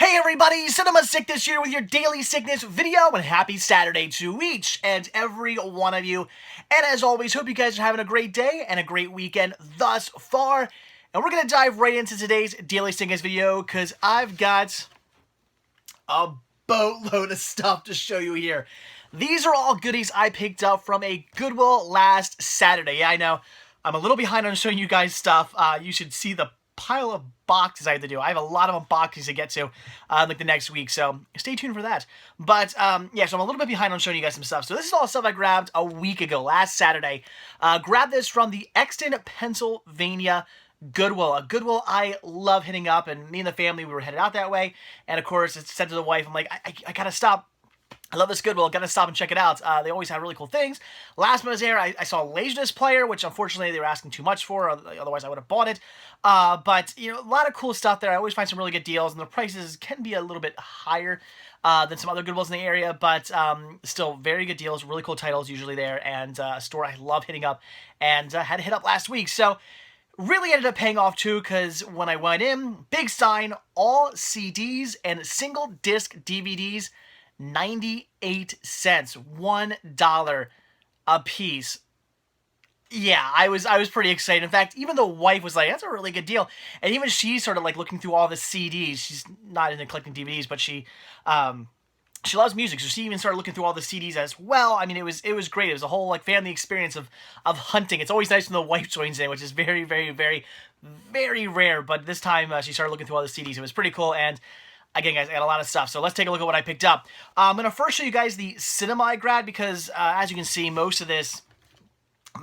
Hey everybody, Cinema Sickness here with your daily sickness video, and happy Saturday to each and every one of you. And as always, hope you guys are having a great day and a great weekend thus far. And we're going to dive right into today's daily sickness video because I've got a boatload of stuff to show you here. These are all goodies I picked up from a Goodwill last Saturday. Yeah, I know, I'm a little behind on showing you guys stuff. You should see the pile of boxes I have to do. I have a lot of unboxings to get to like the next week, so stay tuned for that. But yeah, so I'm a little bit behind on showing you guys some stuff. So this is all stuff I grabbed a week ago, last Saturday. Grabbed this from the Exton, Pennsylvania Goodwill. A Goodwill I love hitting up, and me and the family, we were headed out that way. And of course, it's said to the wife, I'm like, I gotta stop. I love this Goodwill. Gotta stop and check it out. They always have really cool things. Last time I was there, I saw a Laserdisc player, which unfortunately they were asking too much for. Otherwise, I would have bought it. But you know, a lot of cool stuff there. I always find some really good deals, and the prices can be a little bit higher than some other Goodwills in the area, but still very good deals. Really cool titles usually there, and a store I love hitting up, and had to hit up last week. So really ended up paying off too, because when I went in, big sign, all CDs and single disc DVDs. 98 cents, $1 a piece. Yeah, I was pretty excited. In fact, even the wife was like, that's a really good deal. And even she started like looking through all the CDs. She's not into collecting DVDs, but she loves music, so she even started looking through all the CDs as well. I mean, it was great. It was a whole like family experience of hunting. It's always nice when the wife joins in, which is very, very, very, very rare. But this time she started looking through all the CDs. It was pretty cool. And again, guys, I got a lot of stuff, so let's take a look at what I picked up. I'm going to first show you guys the cinema I grabbed because, as you can see, most of this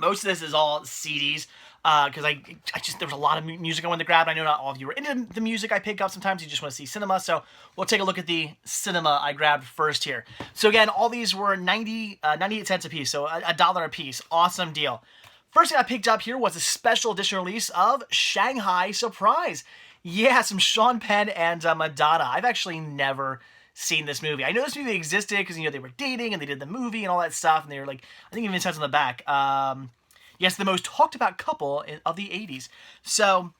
is all CDs. Because there was a lot of music I wanted to grab. I know not all of you are into the music I pick up. Sometimes you just want to see cinema, so we'll take a look at the cinema I grabbed first here. So again, all these were 98 cents a piece, so a dollar a piece. Awesome deal. First thing I picked up here was a special edition release of Shanghai Surprise. Yeah, some Sean Penn and Madonna. I've actually never seen this movie. I know this movie existed because, you know, they were dating and they did the movie and all that stuff. And they were like, I think even it says on the back, yes, the most talked about couple of the 80s. So,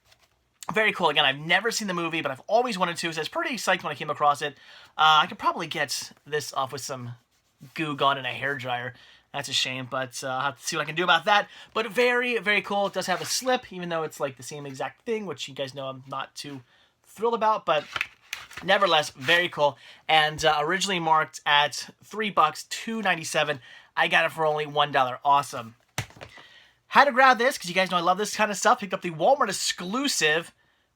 very cool. Again, I've never seen the movie, but I've always wanted to. So I was pretty psyched when I came across it. I could probably get this off with some Goo Gone and a hairdryer. That's a shame, but I'll have to see what I can do about that. But very, very cool. It does have a slip, even though it's like the same exact thing, which you guys know I'm not too thrilled about. But nevertheless, very cool. And originally marked at $3, $2.97. I got it for only $1. Awesome. Had to grab this because you guys know I love this kind of stuff. Picked up the Walmart exclusive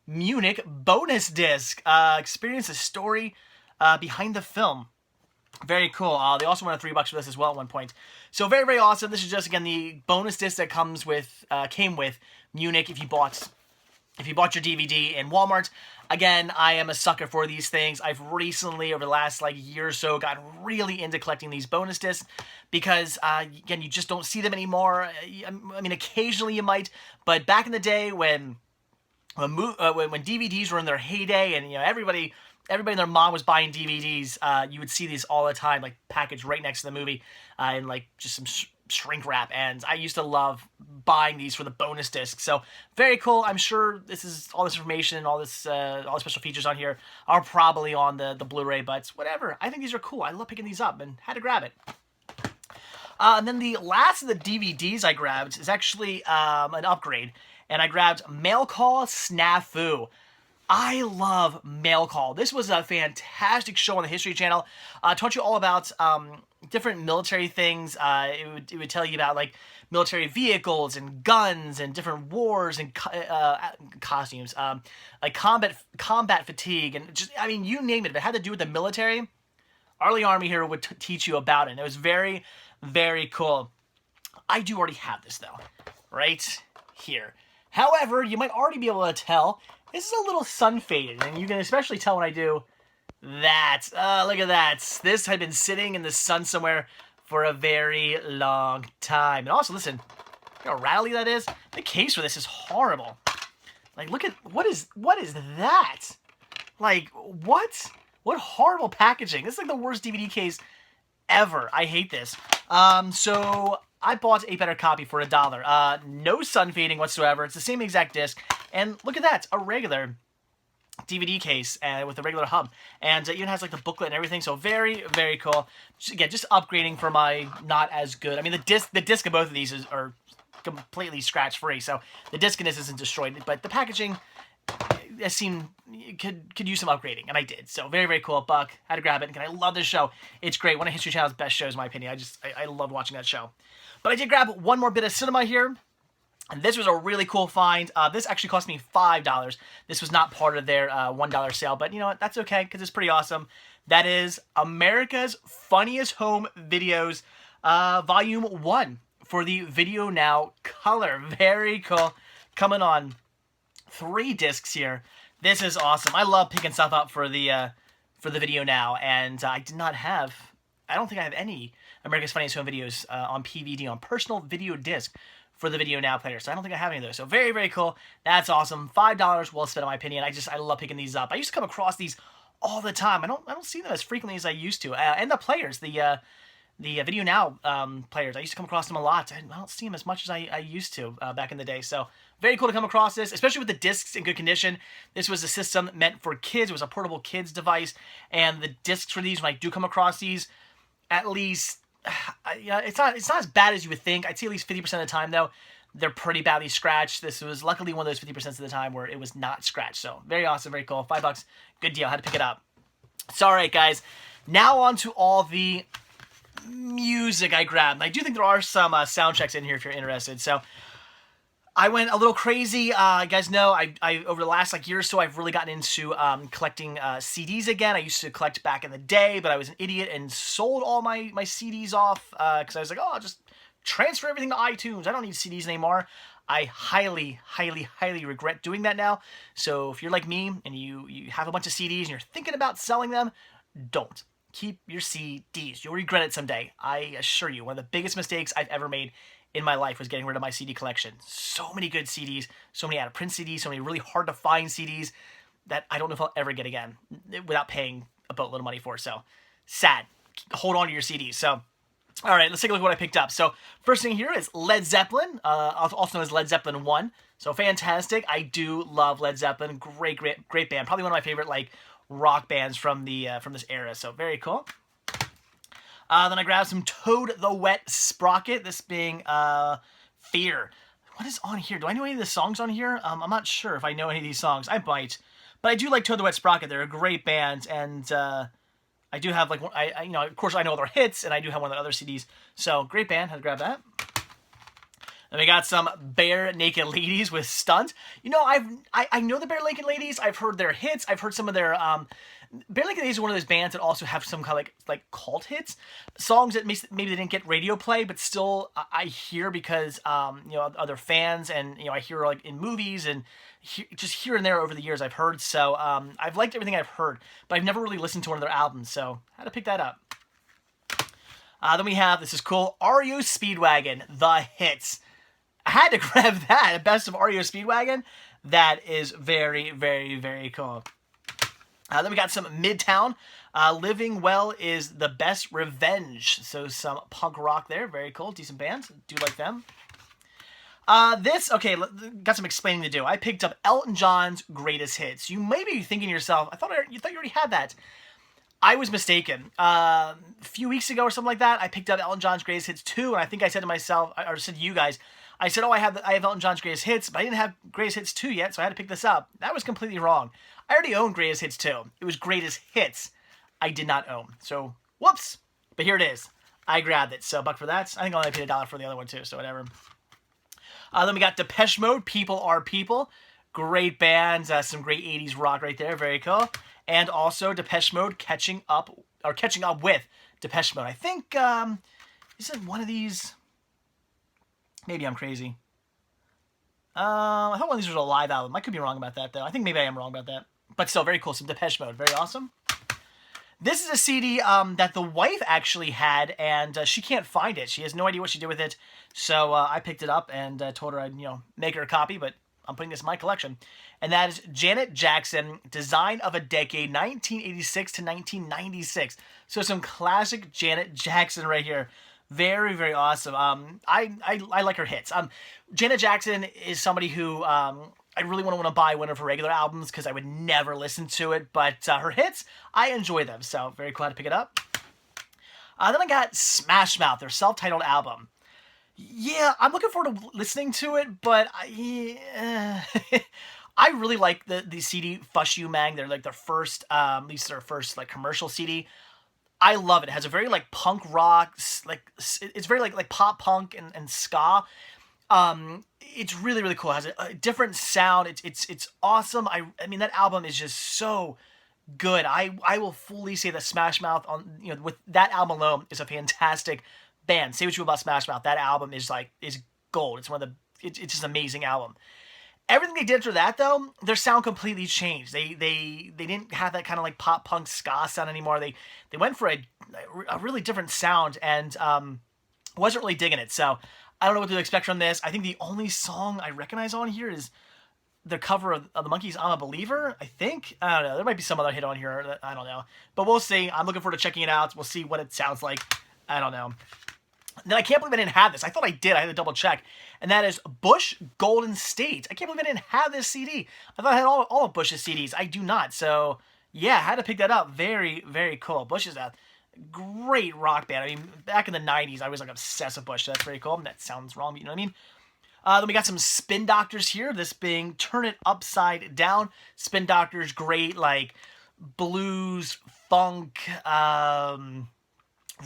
Munich bonus disc. Experience the story behind the film. Very cool. They also wanted $3 for this as well at one point. So very, very awesome. This is just, again, the bonus disc that comes with, came with Munich if you bought your DVD in Walmart. Again, I am a sucker for these things. I've recently, over the last like year or so, gotten really into collecting these bonus discs because, again, you just don't see them anymore. I mean, occasionally you might, but back in the day when DVDs were in their heyday and, you know, everybody and their mom was buying DVDs, you would see these all the time, like packaged right next to the movie, in like just some shrink wrap. And I used to love buying these for the bonus disc. So very cool. I'm sure all this information, all the special features on here are probably on the Blu-ray, but whatever. I think these are cool. I love picking these up and had to grab it. And then the last of the DVDs I grabbed is actually an upgrade, and I grabbed Mail Call Snafu. I love Mail Call. This was a fantastic show on the History Channel. Taught you all about different military things. It would tell you about like military vehicles and guns and different wars and costumes, like combat fatigue and just, I mean, you name it. If it had to do with the military, Arlie Army here would teach you about it. And it was very, very cool. I do already have this though, right here. However, you might already be able to tell this is a little sun faded, and you can especially tell when I do that. Look at that. This had been sitting in the sun somewhere for a very long time. And also, listen, look how rattly that is. The case for this is horrible. Like, look at, what is that? Like, what? What horrible packaging. This is like the worst DVD case ever. I hate this. So I bought a better copy for $1. No sun fading whatsoever. It's the same exact disc. And look at that. It's a regular DVD case with a regular hub, and it even has like the booklet and everything. So very, very cool. Again, just upgrading for my not as good. I mean, the disc of both of these are completely scratch free, so the disc in this isn't destroyed, but the packaging it seemed could use some upgrading, and I did. So very, very cool. Buck had to grab it, and I love this show. It's great. One of History Channel's best shows, in my opinion. I love watching that show. But I did grab one more bit of cinema here. And this was a really cool find. This actually cost me $5. This was not part of their $1 sale, but you know what? That's okay, because it's pretty awesome. That is America's Funniest Home Videos, Volume 1 for the Video Now color. Very cool. Coming on 3 discs here. This is awesome. I love picking stuff up for the Video Now, and I don't think I have any America's Funniest Home Videos on PVD, on personal video disc, for the Video Now player. So I don't think I have any of those. So very, very cool. That's awesome. $5 well spent, in my opinion. I love picking these up. I used to come across these all the time. I don't see them as frequently as I used to. And the players, the Video Now players, I used to come across them a lot. I don't see them as much as I used to back in the day. So very cool to come across this, especially with the discs in good condition. This was a system meant for kids. It was a portable kids device. And the discs for these, when I do come across these, at least, yeah, it's not as bad as you would think. I'd say at least 50% of the time, though, they're pretty badly scratched. This was luckily one of those 50% of the time where it was not scratched. So very awesome, very cool. $5, good deal. Had to pick it up. So all right, guys. Now on to all the music I grabbed. I do think there are some sound checks in here if you're interested. So I went a little crazy. You guys know I over the last year or so, I've really gotten into collecting CDs again. I used to collect back in the day, but I was an idiot and sold all my CDs off because I was like, oh, I'll just transfer everything to iTunes. I don't need CDs anymore. I highly, highly, highly regret doing that now. So if you're like me and you have a bunch of CDs and you're thinking about selling them, don't. Keep your CDs. You'll regret it someday. I assure you, one of the biggest mistakes I've ever made in my life was getting rid of my CD collection. So many good CDs, so many out-of-print CDs, so many really hard-to-find CDs that I don't know if I'll ever get again without paying a boatload of money for. So, sad. Hold on to your CDs. So, all right, let's take a look at what I picked up. So, first thing here is Led Zeppelin, also known as Led Zeppelin 1. So, fantastic. I do love Led Zeppelin. Great, great, great band. Probably one of my favorite, rock bands from this era. So, very cool. Then I grabbed some Toad the Wet Sprocket, this being Fear. What is on here? Do I know any of the songs on here? I'm not sure if I know any of these songs. I might. But I do like Toad the Wet Sprocket. They're a great band, and I do have, of course I know all their hits, and I do have one of their other CDs. So, great band. Had to grab that. Then we got some Bare Naked Ladies with Stunt. You know, I know the Bare Naked Ladies. I've heard their hits. I've heard some of their Bare Naked Ladies are one of those bands that also have some kind of like cult hits, songs that maybe they didn't get radio play, but still I hear because other fans, and I hear in movies and just here and there over the years I've heard. So I've liked everything I've heard, but I've never really listened to one of their albums. So I had to pick that up. Then we have, this is cool, REO Speedwagon, The Hits. I had to grab that, Best of REO Speedwagon. That is very, very, very cool. Then we got some Midtown. Living Well is the Best Revenge. So some punk rock there. Very cool. Decent band. Do like them. Got some explaining to do. I picked up Elton John's Greatest Hits. You may be thinking to yourself, you thought you already had that. I was mistaken. A few weeks ago or something like that, I picked up Elton John's Greatest Hits 2, and I think I said to myself, or said to you guys, I said, I have Elton John's Greatest Hits, but I didn't have Greatest Hits 2 yet, so I had to pick this up. That was completely wrong. I already owned Greatest Hits 2. It was Greatest Hits I did not own. So, whoops. But here it is. I grabbed it. So, $1 for that. I think I only paid $1 for the other one, too, so whatever. Then we got Depeche Mode, People Are People. Great bands. Some great 80s rock right there. Very cool. And also Depeche Mode catching up with Depeche Mode. I think, is it one of these? Maybe I'm crazy. I thought one of these was a live album. I could be wrong about that, though. I think maybe I am wrong about that. But still, very cool. Some Depeche Mode. Very awesome. This is a CD that the wife actually had, and she can't find it. She has no idea what she did with it. So I picked it up and told her I'd, make her a copy, but I'm putting this in my collection. And that is Janet Jackson, Design of a Decade, 1986 to 1996. So some classic Janet Jackson right here. Very, very awesome. I like her hits. Janet Jackson is somebody who I I really want to buy one of her regular albums because I would never listen to it, but her hits, I enjoy them, so very glad to pick it up. Then I got Smash Mouth, their self-titled album. Yeah, I'm looking forward to listening to it, but I really like the CD Fush You Mang. They're like their first, at least their first like commercial CD. I love it. It has a very like punk rock, it's very like pop punk and ska. It's really really cool. It has a different sound. It's awesome. I mean that album is just so good. I will fully say that Smash Mouth on with that album alone is a fantastic band. Say what you will about Smash Mouth. That album is gold. It's one of the it's just an amazing album. Everything they did after that, though, their sound completely changed. They didn't have that kind of like pop punk ska sound anymore. They went for a really different sound, and wasn't really digging it. So I don't know what to expect from this. I think the only song I recognize on here is their cover of the Monkees' "I'm a Believer." I think, I don't know. There might be some other hit on here. That, I don't know, but we'll see. I'm looking forward to checking it out. We'll see what it sounds like. I don't know. Then I can't believe I didn't have this. I thought I did. I had to double check. And that is Bush Golden State. I can't believe I didn't have this CD. I thought I had all of Bush's CDs. I do not. So, yeah, I had to pick that up. Very, very cool. Bush is a great rock band. I mean, back in the 90s, I was like obsessed with Bush. So that's very cool. That sounds wrong, but you know what I mean? Then we got some Spin Doctors here. This being Turn It Upside Down. Spin Doctors, great, like, blues, funk,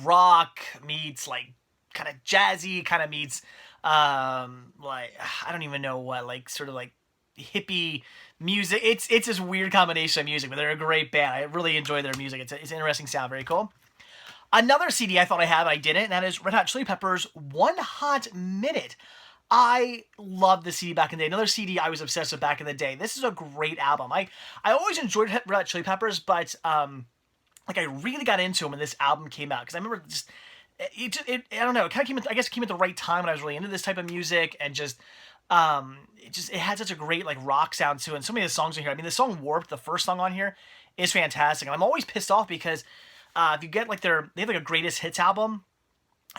rock meets, like, kind of jazzy, kind of meets like I don't even know what, like sort of like hippie music. It's this weird combination of music, but they're a great band. I really enjoy their music. It's an interesting sound, very cool. Another CD I thought I had, but I didn't, and that is Red Hot Chili Peppers' One Hot Minute. I loved the CD back in the day. Another CD I was obsessed with back in the day. This is a great album. I always enjoyed Red Hot Chili Peppers, but like I really got into them when this album came out because I remember just. I don't know. It kind of came. I guess it came at the right time when I was really into this type of music, and it had such a great like rock sound to it. And so many of the songs in here. I mean, the song "Warped," the first song on here, is fantastic. And I'm always pissed off because if you get like they have like a greatest hits album,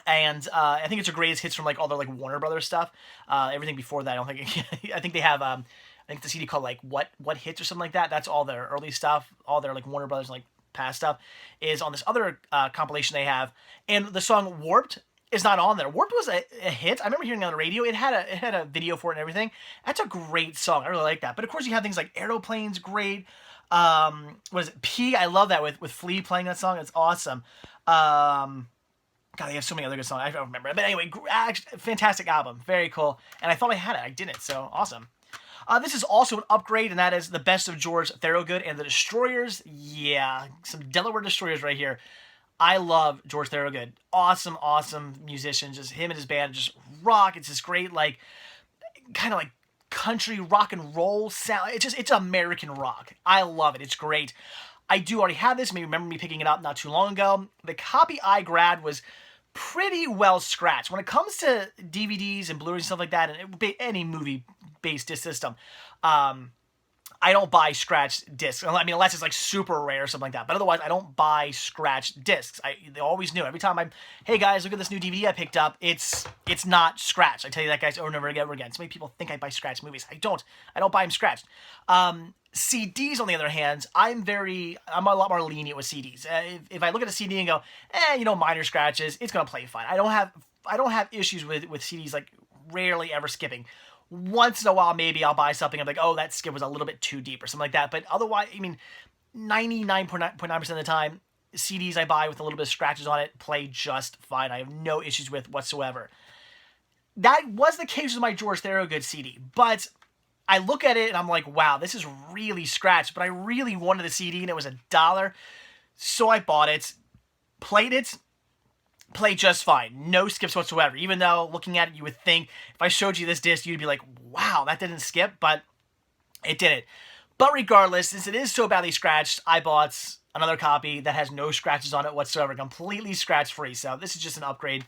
and I think it's a greatest hits from like all their like Warner Brothers stuff. Everything before that, I don't think. I think they have. I think the CD called like what hits or something like that. That's all their early stuff. All their like Warner Brothers like past stuff is on this other compilation they have, and the song "Warped" is not on there. "Warped" was a hit. I remember hearing it on the radio. It had a video for it and everything. That's a great song. I really like that. But of course, you have things like "Aeroplanes," great. What is it? "P." I love that with Flea playing that song. It's awesome. God, they have so many other good songs. I don't remember. But anyway, fantastic album. Very cool. And I thought I had it. I didn't. So awesome. This is also an upgrade, and that is the Best of George Thorogood and the Destroyers. Yeah, some Delaware Destroyers right here. I love George Thorogood. Awesome, awesome musician. Just him and his band just rock. It's this great, like, kind of like country rock and roll sound. It's American rock. I love it. It's great. I do already have this. Maybe remember me picking it up not too long ago. The copy I grabbed was pretty well scratched. When it comes to DVDs and Blu-rays and stuff like that, and any movie-based disc system, I don't buy scratched discs. I mean, unless it's like super rare or something like that. But otherwise, I don't buy scratched discs. They always knew. Every time hey guys, look at this new DVD I picked up. It's not scratched. I tell you that, guys, over and over again. So many people think I buy scratched movies. I don't. I don't buy them scratched. CDs, on the other hand, I'm a lot more lenient with CDs. If I look at a CD and go, minor scratches, it's gonna play fine. I don't have issues with CDs, like rarely ever skipping. Once in a while, maybe I'll buy something. I'm like, oh, that skip was a little bit too deep or something like that. But otherwise, I mean, 99.9% of the time, CDs I buy with a little bit of scratches on it play just fine. I have no issues with whatsoever. That was the case with my George Thorogood CD, but I look at it and I'm like, wow, this is really scratched, but I really wanted the CD and it was $1. So I bought it, played just fine. No skips whatsoever. Even though looking at it, you would think if I showed you this disc, you'd be like, wow, that didn't skip, but it didn't. But regardless, since it is so badly scratched, I bought another copy that has no scratches on it whatsoever, completely scratch free. So this is just an upgrade.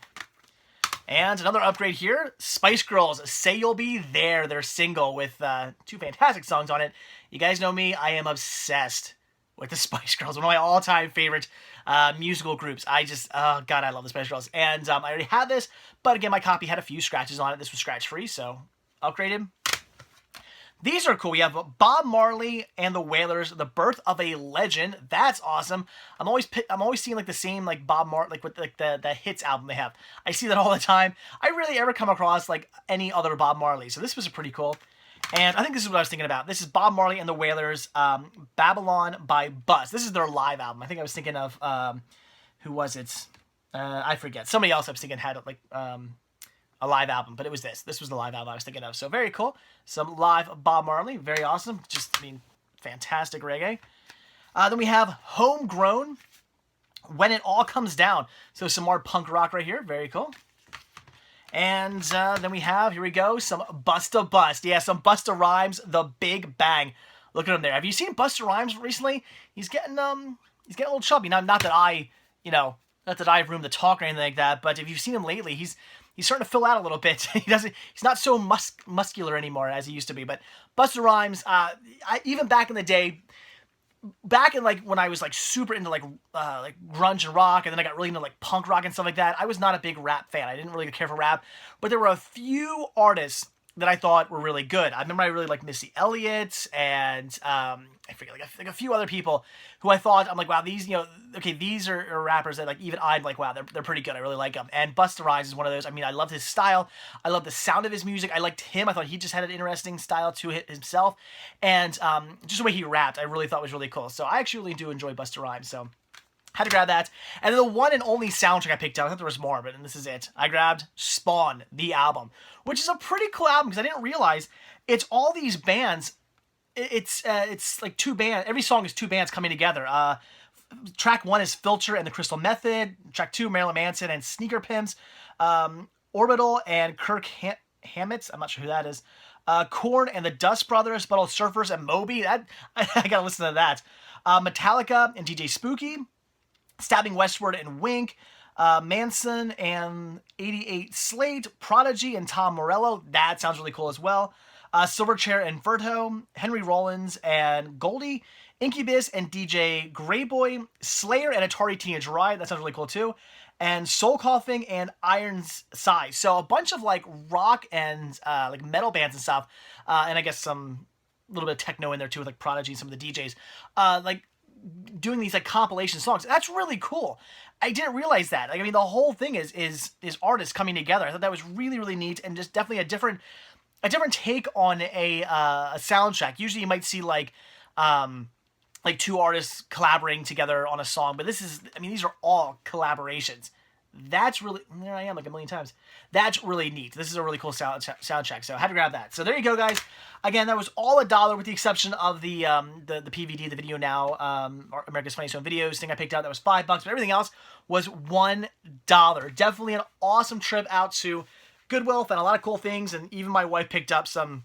And another upgrade here, Spice Girls, Say You'll Be There, their single with 2 fantastic songs on it. You guys know me, I am obsessed with the Spice Girls, one of my all-time favorite musical groups. Oh God, I love the Spice Girls. And I already had this, but again, my copy had a few scratches on it. This was scratch-free, so upgraded. These are cool. We have Bob Marley and the Wailers, The Birth of a Legend. That's awesome. I'm always seeing like the same like Bob Marley, like with like the hits album they have. I see that all the time. I rarely ever come across like any other Bob Marley. So this was pretty cool. And I think this is what I was thinking about. This is Bob Marley and the Wailers, Babylon by Buzz. This is their live album. I think I was thinking of, who was it? I forget. Somebody else I was thinking had like a live album, but it was this. This was the live album I was thinking of. So very cool. Some live Bob Marley. Very awesome. Just, I mean, fantastic reggae. Then we have Homegrown, When It All Comes Down. So some more punk rock right here. Very cool. And then we have, here we go, some Busta Bust. Yeah, some Busta Rhymes, The Big Bang. Look at him there. Have you seen Busta Rhymes recently? He's getting a little chubby. Now, not that I have room to talk or anything like that, but if you've seen him lately, he's starting to fill out a little bit. He's not so muscular anymore as he used to be. But Busta Rhymes, even back in the day, back in like when I was like super into like grunge and rock, and then I got really into like punk rock and stuff like that, I was not a big rap fan. I didn't really care for rap, but there were a few artists that I thought were really good. I remember I really liked Missy Elliott and I forget like a few other people who I thought, I'm like, wow, these, okay, these are rappers that like even I'm like, wow, they're pretty good. I really like them. And Busta Rhymes is one of those. I mean, I loved his style. I loved the sound of his music. I liked him. I thought he just had an interesting style to it himself, and just the way he rapped, I really thought was really cool. So I actually really do enjoy Busta Rhymes. So had to grab that. And then the one and only soundtrack I picked up, I thought there was more, but this is it. I grabbed Spawn, the album, which is a pretty cool album because I didn't realize it's all these bands. It's like two bands. Every song is two bands coming together. Track 1 is Filter and the Crystal Method. Track 2, Marilyn Manson and Sneaker Pimps. Orbital and Kirk Hammett. I'm not sure who that is. Korn and the Dust Brothers, Buttle Surfers and Moby. I gotta listen to that. Metallica and DJ Spooky. Stabbing Westward and Wink, Manson and 88 Slate, Prodigy and Tom Morello. That sounds really cool as well. Silverchair and Verto, Henry Rollins and Goldie, Incubus and DJ Greyboy, Slayer and Atari Teenage Riot. That sounds really cool too. And Soul Coughing and Iron Size. So a bunch of like rock and like metal bands and stuff. And I guess some little bit of techno in there too with like Prodigy and some of the DJs. Like doing these like compilation songs. That's really cool. I didn't realize that. Like, I mean, the whole thing is artists coming together. I thought that was really, really neat and just definitely a different take on a soundtrack. Usually you might see like two artists collaborating together on a song, but these are all collaborations. That's really, there I am like a million times. That's really neat. This is a really cool soundtrack, so I had to grab that. So there you go, guys. Again, that was all $1 with the exception of the PVD, the Video Now, America's Funniest Home Videos thing I picked out. That was $5, but everything else was $1. Definitely an awesome trip out to Goodwill. Found a lot of cool things, and even my wife picked up some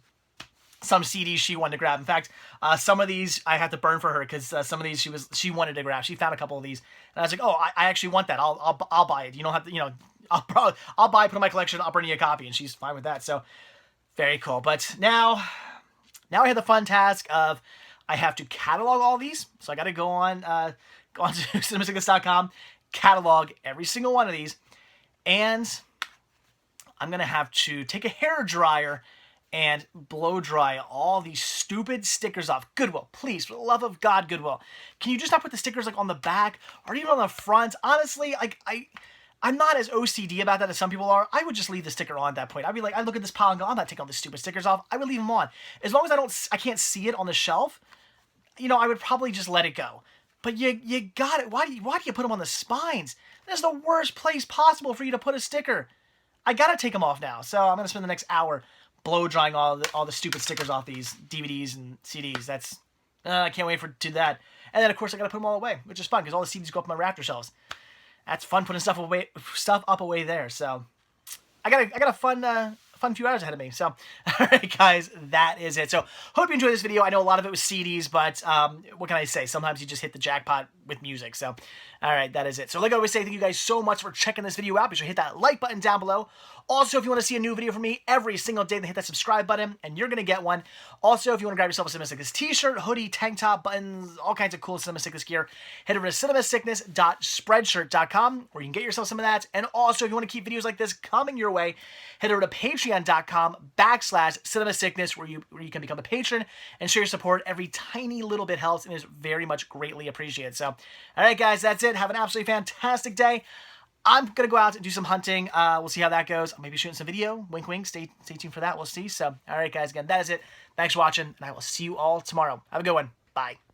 CDs she wanted to grab. In fact, some of these I had to burn for her because some of these she wanted to grab. She found a couple of these, and I was like, oh, I actually want that. I'll buy it. You don't have to, I'll buy it, put it in my collection. I'll bring you a copy, and she's fine with that. So very cool. But now I have the fun task of I have to catalog all these. So I got to go on to cinemasickness.com, catalog every single one of these, and I'm gonna have to take a hair dryer and blow dry all these stupid stickers off. Goodwill, please, for the love of God, Goodwill. Can you just not put the stickers like on the back or even on the front? Honestly, I'm not as OCD about that as some people are. I would just leave the sticker on at that point. I'd be like, I look at this pile and go, I'm not taking all the stupid stickers off. I would leave them on. As long as I can't see it on the shelf, I would probably just let it go. But you got it. Why do you put them on the spines? That's the worst place possible for you to put a sticker. I gotta take them off now. So I'm gonna spend the next hour blow drying all the stupid stickers off these DVDs and CDs. That's I can't wait to do that. And then of course I gotta put them all away, which is fun because all the CDs go up on my rafter shelves. That's fun putting stuff up away there. So I got a fun few hours ahead of me. So, all right, guys, that is it. So, hope you enjoyed this video. I know a lot of it was CDs, but what can I say? Sometimes you just hit the jackpot with music. So, all right, that is it. So, like I always say, thank you guys so much for checking this video out. Be sure to hit that like button down below. Also, if you want to see a new video from me every single day, then hit that subscribe button, and you're going to get one. Also, if you want to grab yourself a Cinema Sickness t-shirt, hoodie, tank top, buttons, all kinds of cool Cinema Sickness gear, head over to cinemasickness.spreadshirt.com, where you can get yourself some of that. And also, if you want to keep videos like this coming your way, head over to Patreon. patreon.com/cinemasickness, where you can become a patron and show your support. Every tiny little bit helps and is very much greatly appreciated. So, all right, guys, that's it. Have an absolutely fantastic day. I'm going to go out and do some hunting. We'll see how that goes. I'll maybe shooting some video. Wink, wink. Stay tuned for that. We'll see. So, all right, guys, again, that is it. Thanks for watching, and I will see you all tomorrow. Have a good one. Bye.